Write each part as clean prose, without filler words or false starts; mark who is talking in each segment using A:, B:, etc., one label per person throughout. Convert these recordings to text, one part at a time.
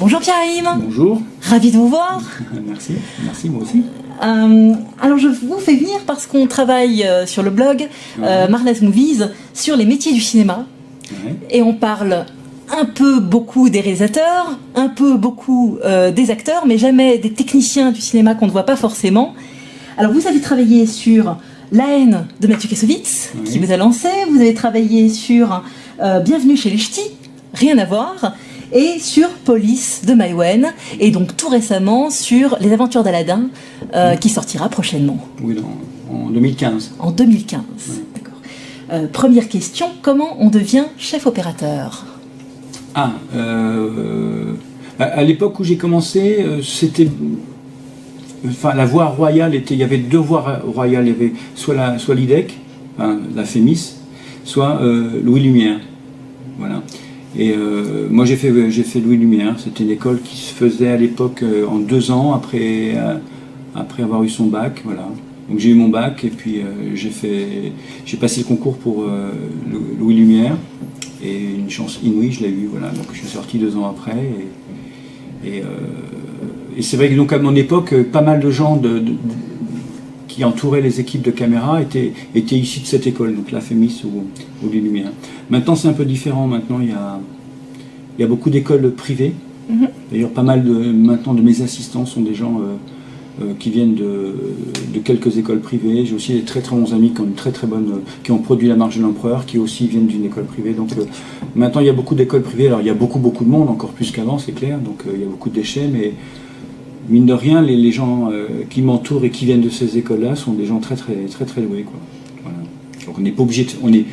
A: Bonjour Pierre-Haïm.
B: Bonjour.
A: Ravi de vous voir.
B: Merci, merci moi aussi.
A: Alors je vous fais venir parce qu'on travaille sur le blog Marla's Movies sur les métiers du cinéma. Et on parle un peu beaucoup des réalisateurs, un peu beaucoup des acteurs, mais jamais des techniciens du cinéma qu'on ne voit pas forcément. Alors vous avez travaillé sur La haine de Mathieu Kassovitz, qui vous a lancé. Vous avez travaillé sur Bienvenue chez les Ch'tis, rien à voir, et sur Police de Maïwenn, et donc tout récemment sur Les Aventures d'Aladin, qui sortira prochainement.
B: Oui, en 2015.
A: En 2015, d'accord. Première question, comment on devient chef opérateur?
B: À l'époque où j'ai commencé, c'était... Enfin, la voie royale était... Il y avait deux voies royales. Il y avait soit l'IDEC, la FEMIS, soit Louis Lumière. Voilà. Et moi j'ai fait Louis Lumière. C'était une école qui se faisait à l'époque en 2 ans après avoir eu son bac. Voilà. Donc j'ai eu mon bac et puis j'ai passé le concours pour Louis Lumière. Et une chance inouïe, je l'ai eu. Voilà. Donc je suis sorti 2 ans après. Et c'est vrai que donc à mon époque, pas mal de gens qui entouraient les équipes de caméra étaient issus de cette école, donc la FEMIS ou Louis Lumière. Maintenant c'est un peu différent. Maintenant il y a beaucoup d'écoles privées. D'ailleurs pas mal maintenant de mes assistants sont des gens qui viennent de quelques écoles privées. J'ai aussi des très très bons amis qui ont une très bonne, qui ont produit La Marche de l'Empereur, qui aussi viennent d'une école privée. Donc maintenant il y a beaucoup d'écoles privées. Alors il y a beaucoup de monde, encore plus qu'avant, c'est clair. Donc il y a beaucoup de déchets, mais mine de rien, les gens qui m'entourent et qui viennent de ces écoles-là sont des gens très doués, quoi. Voilà. Donc on n'est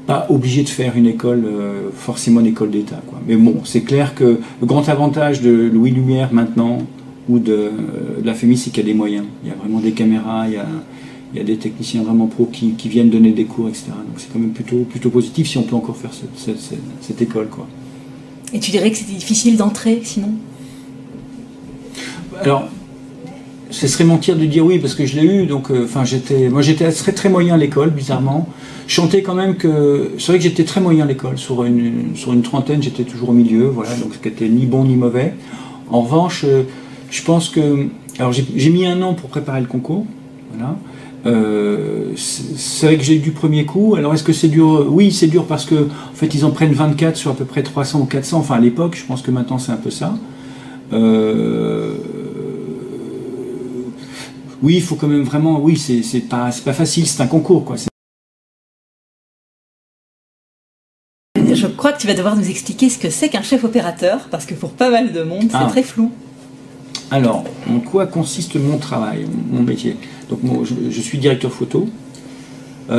B: pas obligé de faire une école, forcément une école d'État, quoi. Mais bon, c'est clair que le grand avantage de Louis Lumière maintenant, ou de la FEMIS, c'est qu'il y a des moyens. Il y a vraiment des caméras, il y a des techniciens vraiment pros qui viennent donner des cours, etc. Donc c'est quand même plutôt positif si on peut encore faire cette école, quoi.
A: Et tu dirais que c'était difficile d'entrer, sinon?
B: Alors, ce serait mentir de dire oui, parce que je l'ai eu, donc moi j'étais très moyen à l'école, bizarrement. Je chantais quand même que... C'est vrai que j'étais très moyen à l'école, sur une trentaine, j'étais toujours au milieu, voilà, donc ce qui n'était ni bon ni mauvais. En revanche, je pense que... Alors j'ai mis 1 an pour préparer le concours, voilà. C'est vrai que j'ai eu du premier coup. Alors est-ce que c'est dur? Oui, c'est dur parce que en fait ils en prennent 24 sur à peu près 300 ou 400, enfin à l'époque, je pense que maintenant c'est un peu ça. Oui, il faut quand même vraiment... Oui, c'est pas facile, c'est un concours, quoi.
A: Je crois que tu vas devoir nous expliquer ce que c'est qu'un chef opérateur, parce que pour pas mal de monde, c'est très flou.
B: Alors, en quoi consiste mon travail, mon métier? Donc, moi, je suis directeur photo, à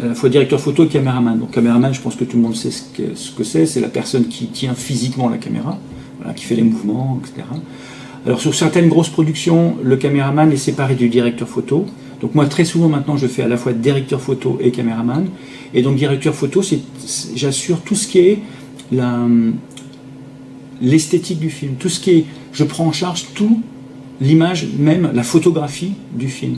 B: la fois directeur photo et caméraman. Donc, caméraman, je pense que tout le monde sait ce que c'est la personne qui tient physiquement la caméra, voilà, qui fait les mouvements, etc. Alors, sur certaines grosses productions, le caméraman est séparé du directeur photo. Donc, moi, très souvent, maintenant, je fais à la fois directeur photo et caméraman. Et donc, directeur photo, j'assure tout ce qui est l'esthétique du film, tout ce qui est, je prends en charge tout, l'image même, la photographie du film.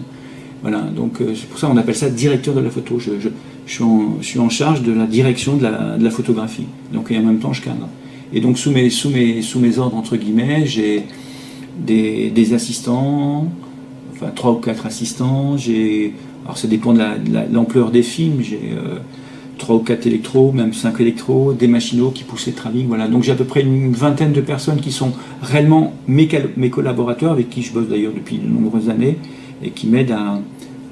B: Voilà, donc c'est pour ça qu'on appelle ça directeur de la photo. Je suis en charge de la direction de la photographie. Donc et en même temps je cadre. Et donc sous mes ordres entre guillemets, j'ai des assistants, enfin 3 ou 4 assistants. Alors ça dépend de l'ampleur des films. J'ai 3 ou 4 électros, même 5 électros, des machinaux qui poussent les travelling, voilà. Donc j'ai à peu près une vingtaine de personnes qui sont réellement mes collaborateurs, avec qui je bosse d'ailleurs depuis de nombreuses années, et qui m'aident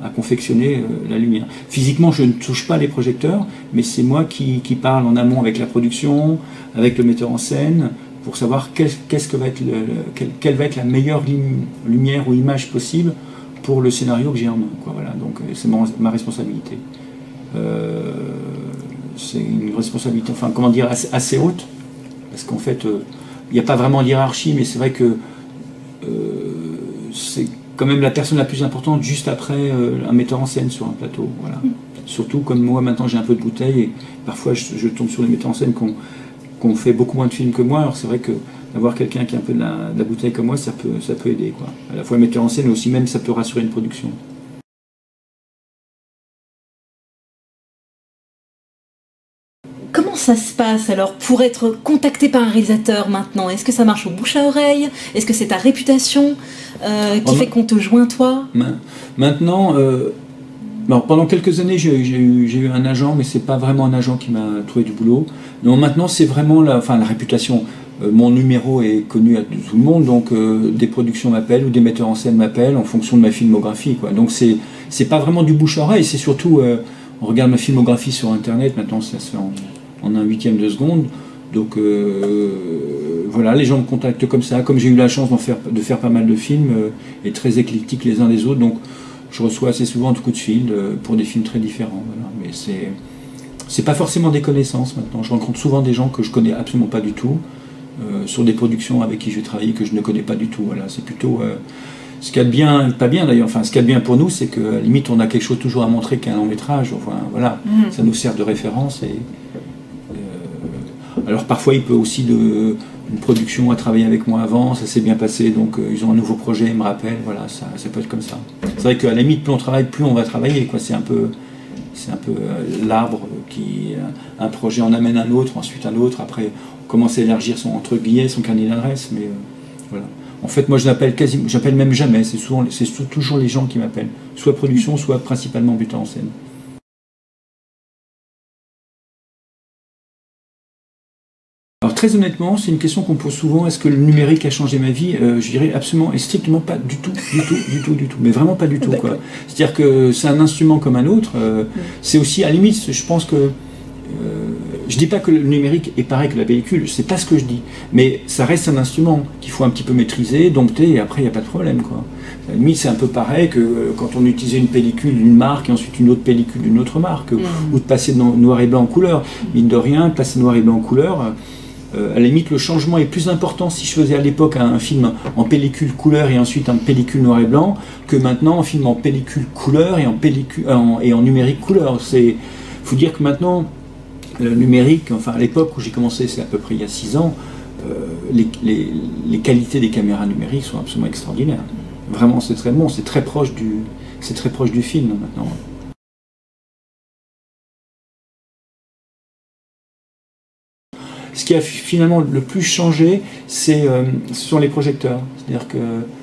B: à confectionner la lumière. Physiquement, je ne touche pas les projecteurs, mais c'est moi qui parle en amont avec la production, avec le metteur en scène, pour savoir quelle va être la meilleure lumière ou image possible pour le scénario que j'ai en main, quoi, voilà. Donc c'est ma responsabilité. C'est une responsabilité, enfin comment dire, assez haute, parce qu'en fait il n'y a pas vraiment de hiérarchie, mais c'est vrai que c'est quand même la personne la plus importante juste après un metteur en scène sur un plateau, voilà. Surtout comme moi maintenant j'ai un peu de bouteille et parfois je tombe sur des metteurs en scène qui ont fait beaucoup moins de films que moi, alors c'est vrai que d'avoir quelqu'un qui a un peu de la bouteille comme moi, ça peut aider, quoi. À la fois le metteur en scène mais aussi même ça peut rassurer une production.
A: ça se passe alors pour être contacté par un réalisateur maintenant? Est-ce que ça marche au bouche à oreille? Est-ce que c'est ta réputation qui fait qu'on te joint toi?
B: Maintenant, alors pendant quelques années j'ai eu un agent, mais c'est pas vraiment un agent qui m'a trouvé du boulot. Non, maintenant c'est vraiment la réputation. Mon numéro est connu à tout le monde, donc des productions m'appellent ou des metteurs en scène m'appellent en fonction de ma filmographie, quoi. Donc c'est pas vraiment du bouche à oreille, c'est surtout on regarde ma filmographie sur internet, maintenant ça se fait en un huitième de seconde. Donc voilà, les gens me contactent comme ça, comme j'ai eu la chance de faire pas mal de films et très éclectiques les uns des autres, donc je reçois assez souvent de coups de fil pour des films très différents. Voilà. Mais c'est pas forcément des connaissances maintenant, je rencontre souvent des gens que je connais absolument pas du tout, sur des productions avec qui je travaille que je ne connais pas du tout. Voilà, c'est plutôt ce qu'il y a de bien, pas bien d'ailleurs, enfin ce qu'il y a de bien pour nous, c'est qu'à la limite on a quelque chose toujours à montrer qu'un long métrage, enfin voilà, ça nous sert de référence. Et alors parfois il peut aussi une production a travaillé avec moi avant, ça s'est bien passé, donc ils ont un nouveau projet, ils me rappellent, voilà, ça peut être comme ça. C'est vrai qu'à la limite plus on travaille, plus on va travailler, quoi. C'est un peu l'arbre qui, un projet en amène un autre, ensuite un autre, après on commence à élargir son carnet d'adresse, mais voilà. En fait, moi j'appelle même jamais, c'est toujours les gens qui m'appellent, soit production, soit principalement metteur en scène. Alors très honnêtement, c'est une question qu'on me pose souvent, est-ce que le numérique a changé ma vie? Je dirais absolument et strictement pas du tout, mais vraiment pas du tout, quoi. C'est-à-dire que c'est un instrument comme un autre, c'est aussi, à la limite, je pense que, je dis pas que le numérique est pareil que la pellicule, c'est pas ce que je dis, mais ça reste un instrument qu'il faut un petit peu maîtriser, dompter, et après il n'y a pas de problème, quoi. À la limite, c'est un peu pareil que quand on utilisait une pellicule d'une marque et ensuite une autre pellicule d'une autre marque, ou de passer de noir et blanc en couleur. Mine de rien, passer noir et blanc en couleur, à la limite, le changement est plus important si je faisais à l'époque un film en pellicule couleur et ensuite en pellicule noir et blanc, que maintenant un film en pellicule couleur et en numérique couleur. Faut dire que maintenant, le numérique, enfin à l'époque où j'ai commencé, c'est à peu près il y a 6 ans, les qualités des caméras numériques sont absolument extraordinaires. Vraiment, c'est très bon, c'est très proche du film maintenant. Ce qui a finalement le plus changé, ce sont les projecteurs. C'est-à-dire que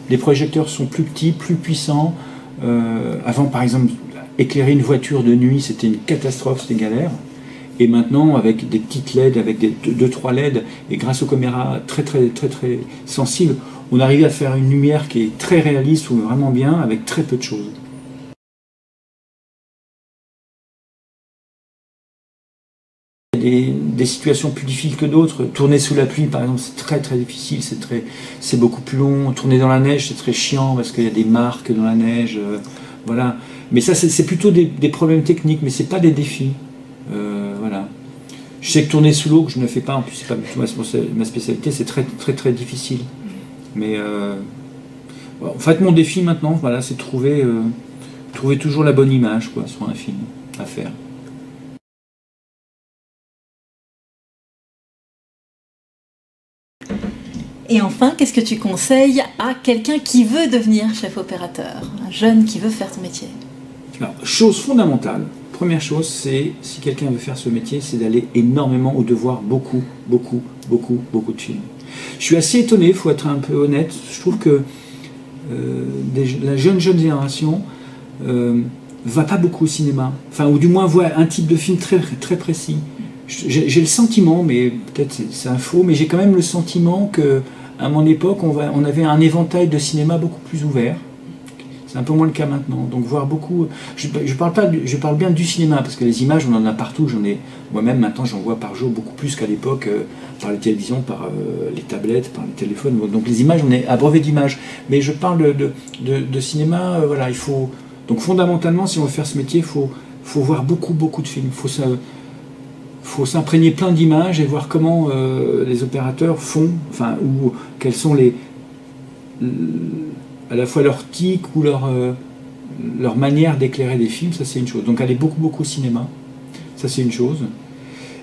B: les projecteurs sont plus petits, plus puissants. Avant, par exemple, éclairer une voiture de nuit, c'était une catastrophe, c'était galère. Et maintenant, avec des petites LED, avec 2-3 LED, et grâce aux caméras très sensibles, on arrive à faire une lumière qui est très réaliste ou vraiment bien, avec très peu de choses. Des situations plus difficiles que d'autres. Tourner sous la pluie, par exemple, c'est très difficile, c'est beaucoup plus long. Tourner dans la neige, c'est très chiant parce qu'il y a des marques dans la neige, voilà. Mais ça, c'est plutôt des problèmes techniques, mais c'est pas des défis. Voilà. Je sais que tourner sous l'eau, que je ne fais pas, en plus c'est pas du tout ma spécialité, c'est très difficile. Mais en fait, mon défi maintenant, voilà, c'est de trouver toujours la bonne image, quoi, sur un film à faire.
A: Et enfin, qu'est-ce que tu conseilles à quelqu'un qui veut devenir chef opérateur, un jeune qui veut faire ce métier?
B: Alors, chose fondamentale, première chose, c'est, si quelqu'un veut faire ce métier, c'est d'aller énormément ou de voir beaucoup de films. Je suis assez étonné, il faut être un peu honnête, je trouve que la jeune génération va pas beaucoup au cinéma, enfin, ou du moins voit un type de film très précis. J'ai le sentiment, mais peut-être c'est un faux, mais j'ai quand même le sentiment que à mon époque, on avait un éventail de cinéma beaucoup plus ouvert. C'est un peu moins le cas maintenant. Donc voir beaucoup. Je parle bien du cinéma parce que les images, on en a partout. Moi-même maintenant, j'en vois par jour beaucoup plus qu'à l'époque par les télévisions, par les tablettes, par les téléphones. Donc les images, on est abreuvé d'images. Mais je parle de cinéma. Voilà, il faut. Donc fondamentalement, si on veut faire ce métier, faut voir beaucoup de films. Faut s'imprégner plein d'images et voir comment les opérateurs font, enfin, ou quels sont à la fois leur tic ou leur manière d'éclairer des films, ça c'est une chose. Donc aller beaucoup au cinéma, ça c'est une chose.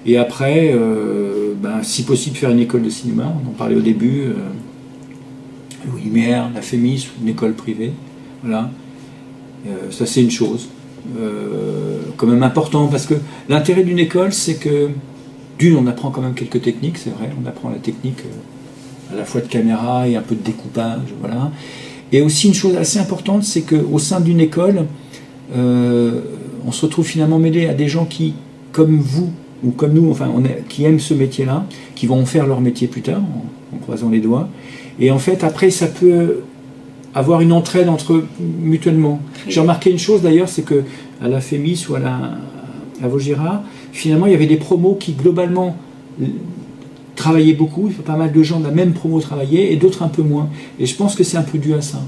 B: Et après, si possible faire une école de cinéma, on en parlait au début, Lumière, la FEMIS, une école privée, voilà. Ça c'est une chose. Quand même important, parce que l'intérêt d'une école, c'est que on apprend quand même quelques techniques, c'est vrai, on apprend la technique à la fois de caméra et un peu de découpage, voilà. Et aussi une chose assez importante, c'est qu'au sein d'une école, on se retrouve finalement mêlé à des gens qui, comme vous, ou comme nous, enfin, qui aiment ce métier-là, qui vont en faire leur métier plus tard, en croisant les doigts. Et en fait, après, ça peut avoir une entraide entre eux mutuellement. J'ai remarqué une chose d'ailleurs, c'est que à la FEMIS ou à Vaugirard, finalement, il y avait des promos qui, globalement, travaillaient beaucoup. Pas mal de gens de la même promo travaillaient, et d'autres un peu moins. Et je pense que c'est un peu dû à ça.